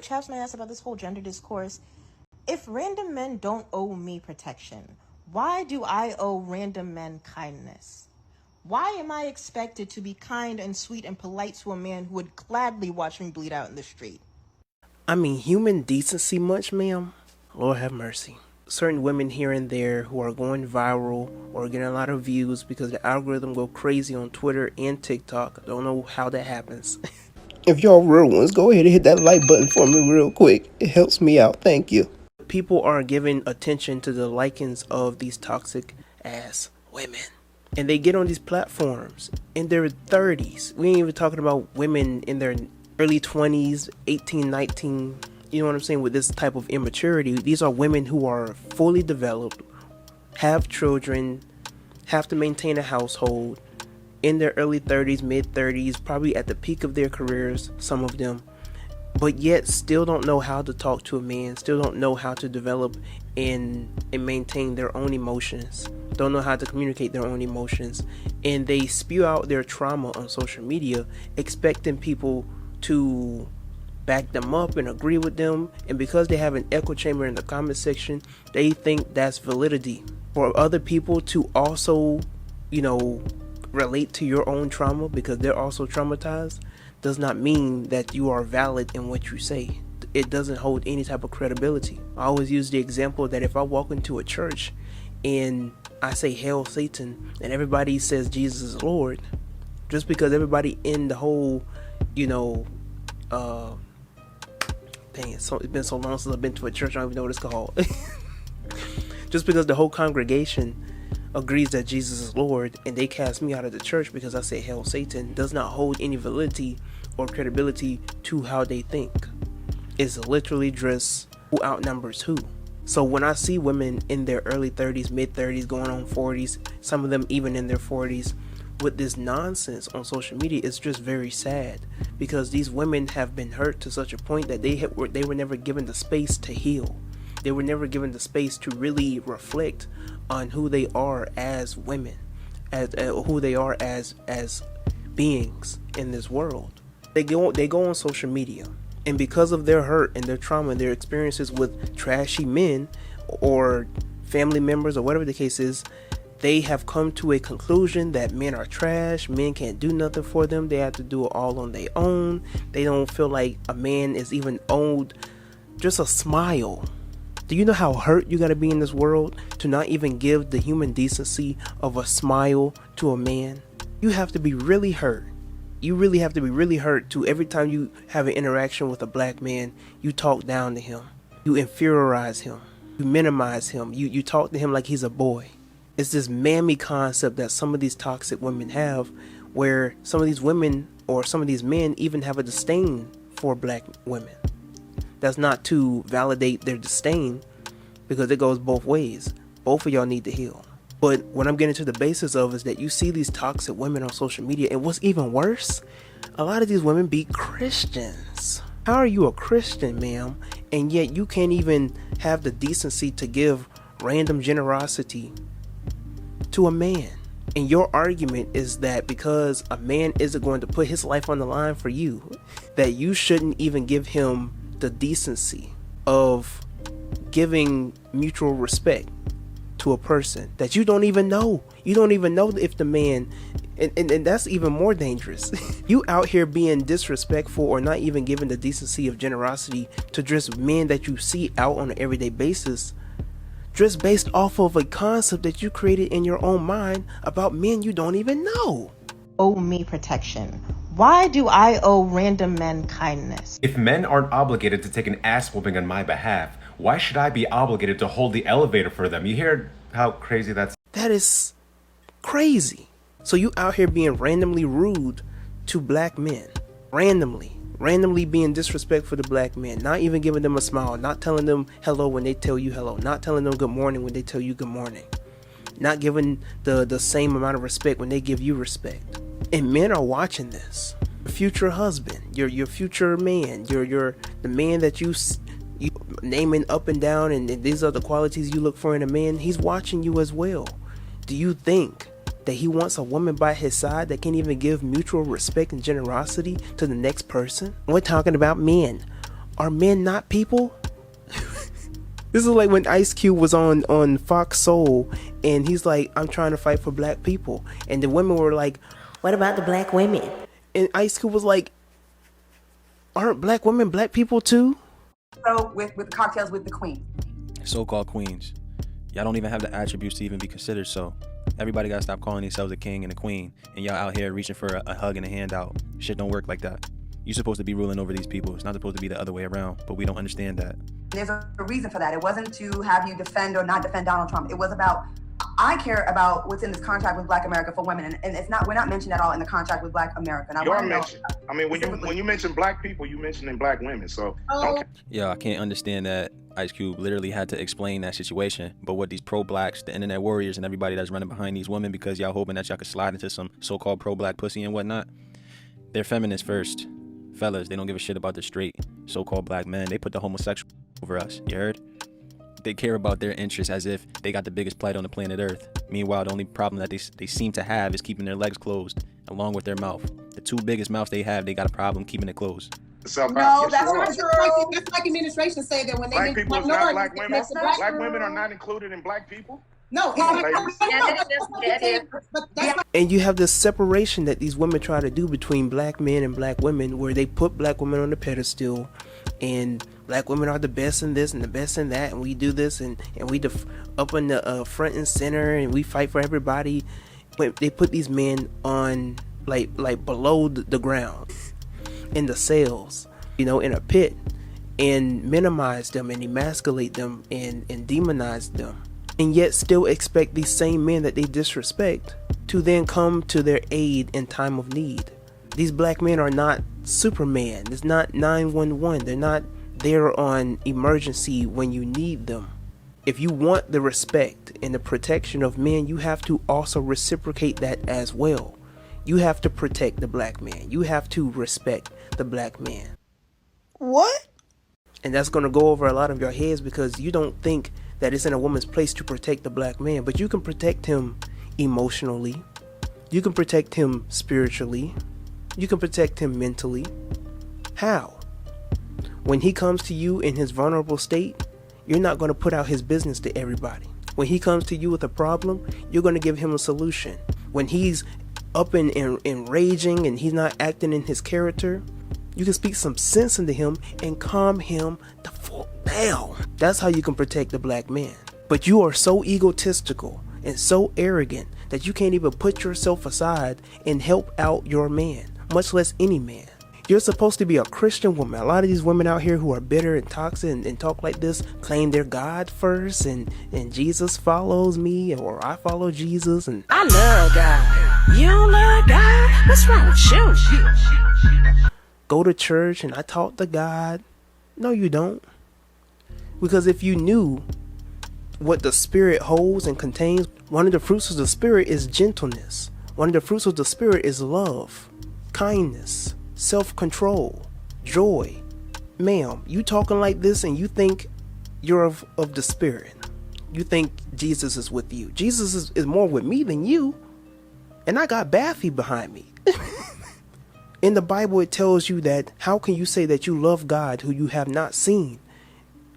what chaps my ass about this whole gender discourse? If random men don't owe me protection, why do I owe random men kindness? Why am I expected to be kind and sweet and polite to a man who would gladly watch me bleed out in the street? I mean, human decency much, ma'am? Lord have mercy. Certain women here and there who are going viral or getting a lot of views because the algorithm go crazy on Twitter and TikTok. I don't know how that happens. If y'all real ones, go ahead and hit that like button for me real quick. It helps me out. Thank you. People are giving attention to the likings of these toxic ass women. And they get on these platforms in their 30s. We ain't even talking about women in their early 20s, 18, 19. You know what I'm saying? With this type of immaturity, these are women who are fully developed, have children, have to maintain a household, in their early 30s, mid 30s, probably at the peak of their careers, some of them, but yet still don't know how to talk to a man, still don't know how to develop and maintain their own emotions, don't know how to communicate their own emotions, and they spew out their trauma on social media, expecting people to back them up and agree with them. And because they have an echo chamber in the comment section, they think that's validity. For other people to also, relate to your own trauma because they're also traumatized does not mean that you are valid in what you say. It doesn't hold any type of credibility. I always use the example that if I walk into a church and I say hail Satan and everybody says Jesus is Lord, just because everybody in the whole, it's been so long since I've been to a church, I don't even know what it's called. Just because the whole congregation agrees that Jesus is Lord and they cast me out of the church because I say hail Satan does not hold any validity or credibility to how they think. It's literally just who outnumbers who. So when I see women in their early 30s, mid 30s, going on 40s, some of them even in their 40s with this nonsense on social media, it's just very sad because these women have been hurt to such a point that they were never given the space to heal. They were never given the space to really reflect on who they are as women, as who they are as beings in this world. They go on social media, and because of their hurt and their trauma and their experiences with trashy men or family members or whatever the case is, they have come to a conclusion that men are trash, men can't do nothing for them, they have to do it all on their own. They don't feel like a man is even owed just a smile. Do you know how hurt you gotta be in this world to not even give the human decency of a smile to a man? You have to be really hurt. You really have to be really hurt to every time you have an interaction with a black man, you talk down to him. You inferiorize him. You minimize him. You talk to him like he's a boy. It's this mammy concept that some of these toxic women have, where some of these women or some of these men even have a disdain for black women. That's not to validate their disdain, because it goes both ways. Both of y'all need to heal. But what I'm getting to the basis of is that you see these toxic women on social media, and what's even worse, a lot of these women be Christians. How are you a Christian, ma'am, and yet you can't even have the decency to give random generosity to a man? And your argument is that because a man isn't going to put his life on the line for you, that you shouldn't even give him the decency of giving mutual respect to a person that you don't even know. You don't even know if the man, and that's even more dangerous. You out here being disrespectful or not even giving the decency of generosity to just men that you see out on an everyday basis, just based off of a concept that you created in your own mind about men you don't even know. Owe me protection. Why do I owe random men kindness? If men aren't obligated to take an ass whooping on my behalf, why should I be obligated to hold the elevator for them? You hear how crazy that's? That is crazy. So you out here being randomly rude to black men. Randomly being disrespectful to black men. Not even giving them a smile. Not telling them hello when they tell you hello. Not telling them good morning when they tell you good morning. Not giving the same amount of respect when they give you respect. And men are watching this. Your future husband, your future man, the man that you naming up and down, and these are the qualities you look for in a man. He's watching you as well. Do you think that he wants a woman by his side that can't even give mutual respect and generosity to the next person? We're talking about men. Are men not people? This is like when Ice Cube was on Fox Soul, and he's like, I'm trying to fight for black people. And the women were like, what about the black women? And Ice Cube was like, aren't black women black people too? So with the cocktails with the queen. So-called queens. Y'all don't even have the attributes to even be considered so. Everybody gotta stop calling themselves a king and a queen, and y'all out here reaching for a hug and a handout. Shit don't work like that. You're supposed to be ruling over these people. It's not supposed to be the other way around, but we don't understand that. There's a reason for that. It wasn't to have you defend or not defend Donald Trump. It was about, I care about what's in this contract with Black America for women, and it's not, we're not mentioned at all in the contract with Black America. And you are mentioned. I mean, when you mention black people, you mentioning black women. So yeah, I can't understand that Ice Cube literally had to explain that situation. But what these pro-blacks, the internet warriors, and everybody that's running behind these women because y'all hoping that y'all could slide into some so-called pro-black pussy and whatnot, they're feminists first. Fellas, they don't give a shit about the straight so-called black men. They put the homosexual over us. You heard? They care about their interests as if they got the biggest plight on the planet Earth. Meanwhile, the only problem that they seem to have is keeping their legs closed, along with their mouth. The two biggest mouths they have, they got a problem keeping it closed. No, that's not true. That's like administration say that when they black people is not black women. Black women are not included in black people. No, and you have this separation that these women try to do between black men and black women, where they put black women on the pedestal, and black women are the best in this and the best in that, and we do this and we up in the front and center, and we fight for everybody. But they put these men on like below the ground, in the cells, in a pit, and minimize them and emasculate them and demonize them. And yet still expect these same men that they disrespect to then come to their aid in time of need. These black men are not Superman. It's not 911. They're not there on emergency when you need them. If you want the respect and the protection of men, you have to also reciprocate that as well. You have to protect the black man. You have to respect the black man. What? And that's going to go over a lot of your heads because you don't think that it's in a woman's place to protect the black man, but you can protect him emotionally, you can protect him spiritually, you can protect him mentally. How? When he comes to you in his vulnerable state, you're not going to put out his business to everybody. When he comes to you with a problem, you're going to give him a solution. When he's up and raging and he's not acting in his character, you can speak some sense into him and calm him the fuck down. That's how you can protect the black man. But you are so egotistical and so arrogant that you can't even put yourself aside and help out your man, much less any man. You're supposed to be a Christian woman. A lot of these women out here who are bitter and toxic and talk like this claim they're God first and Jesus follows me, or I follow Jesus. And I love God. You don't love God? What's wrong with you? Go to church and I talk to God. No, you don't. Because if you knew what the Spirit holds and contains, one of the fruits of the Spirit is gentleness. One of the fruits of the Spirit is love, kindness, self-control, joy. Ma'am, you talking like this and you think you're of the Spirit. You think Jesus is with you. Jesus is more with me than you. And I got Baffy behind me. In the Bible, it tells you that how can you say that you love God who you have not seen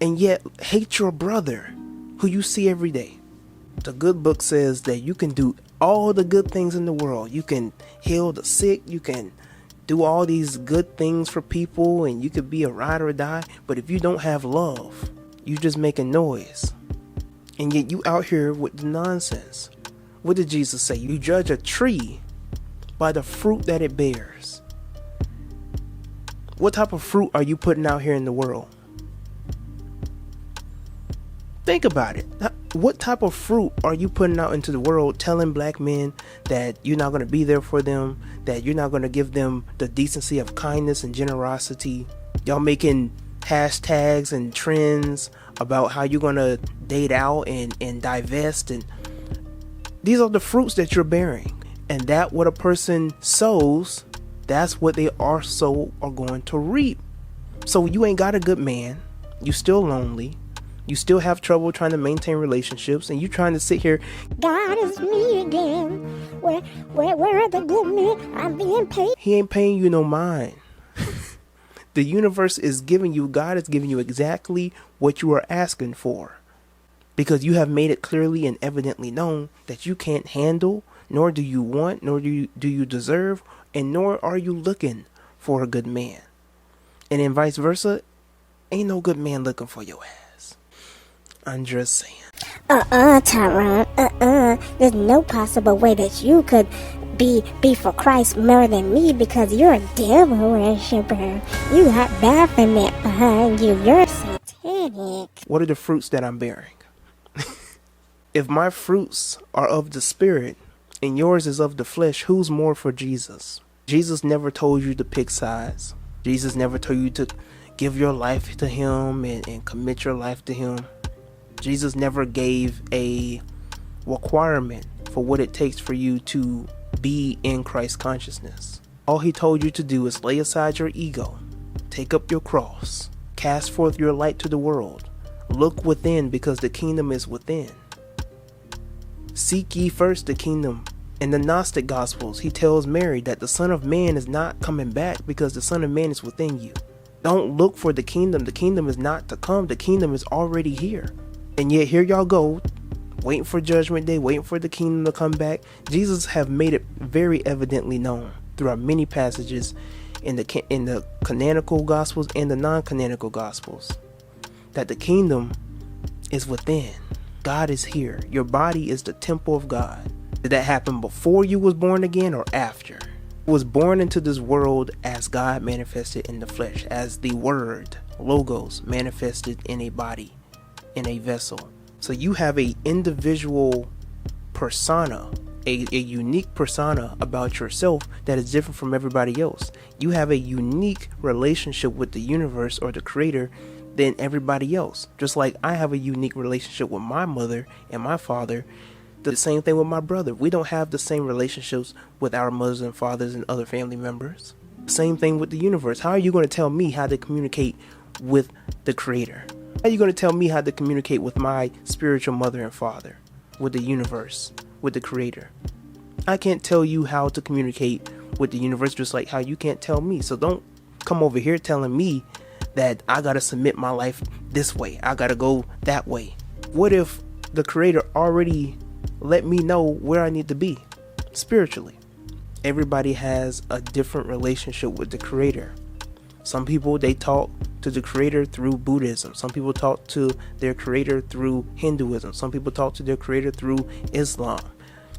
and yet hate your brother who you see every day? The good book says that you can do all the good things in the world. You can heal the sick. You can do all these good things for people, and you could be a ride or die. But if you don't have love, you just making noise. And yet you out here with the nonsense. What did Jesus say? You judge a tree by the fruit that it bears. What type of fruit are you putting out here in the world? Think about it. What type of fruit are you putting out into the world, telling black men that you're not going to be there for them, that you're not going to give them the decency of kindness and generosity? Y'all making hashtags and trends about how you're going to date out and divest, and these are the fruits that you're bearing. And that what a person sows, that's what they also are going to reap. So you ain't got a good man. You still lonely. You still have trouble trying to maintain relationships, and you trying to sit here. God is me again. Where are the good men? I'm being paid. He ain't paying you no mind. The universe is giving you, God is giving you exactly what you are asking for. Because you have made it clearly and evidently known that you can't handle, nor do you want, nor do you deserve, and nor are you looking for a good man. And then vice versa, ain't no good man looking for your ass. I'm just saying. Tyrone. There's no possible way that you could be for Christ more than me, because you're a devil worshiper. You got Baphomet behind you. You're satanic. What are the fruits that I'm bearing? If my fruits are of the Spirit and yours is of the flesh, who's more for Jesus? Jesus never told you to pick sides. Jesus never told you to give your life to him and commit your life to him. Jesus never gave a requirement for what it takes for you to be in Christ consciousness. All he told you to do is lay aside your ego, take up your cross, cast forth your light to the world, look within because the kingdom is within. Seek ye first the kingdom. In the Gnostic Gospels, he tells Mary that the Son of Man is not coming back because the Son of Man is within you. Don't look for the kingdom. The kingdom is not to come. The kingdom is already here. And yet here y'all go, waiting for Judgment Day, waiting for the kingdom to come back. Jesus have made it very evidently known throughout many passages in the canonical Gospels and the non-canonical Gospels that the kingdom is within. God is here. Your body is the temple of God. Did that happen before you was born again or after? You was born into this world as God manifested in the flesh, as the word, logos, manifested in a body, in a vessel. So you have a individual persona, a unique persona about yourself that is different from everybody else. You have a unique relationship with the universe or the creator than everybody else. Just like I have a unique relationship with my mother and my father. The same thing with my brother. We don't have the same relationships with our mothers and fathers and other family members. Same thing with the universe. How are you going to tell me how to communicate with the creator? How are you going to tell me how to communicate with my spiritual mother and father, with the universe, with the creator? I can't tell you how to communicate with the universe, just like how you can't tell me. So don't come over here telling me that I gotta submit my life this way, I gotta go that way. What if the creator already let me know where I need to be spiritually? Everybody has a different relationship with the creator. Some people, they talk to the creator through Buddhism. Some people talk to their creator through Hinduism. Some people talk to their creator through Islam,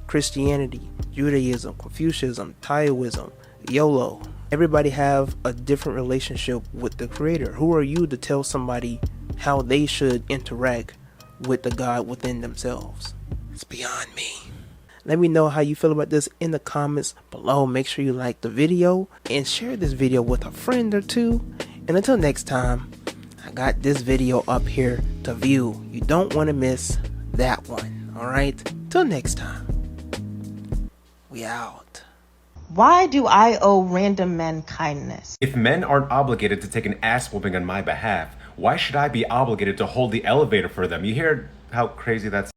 Christianity, Judaism, Confucianism, Taoism, YOLO. Everybody have a different relationship with the creator. Who are you to tell somebody how they should interact with the God within themselves? It's beyond me. Let me know how you feel about this in the comments below. Make sure you like the video and share this video with a friend or two. And until next time, I got this video up here to view. You don't want to miss that one. Alright? Till next time. We out. Why do I owe random men kindness? If men aren't obligated to take an ass whooping on my behalf, why should I be obligated to hold the elevator for them? You hear how crazy that's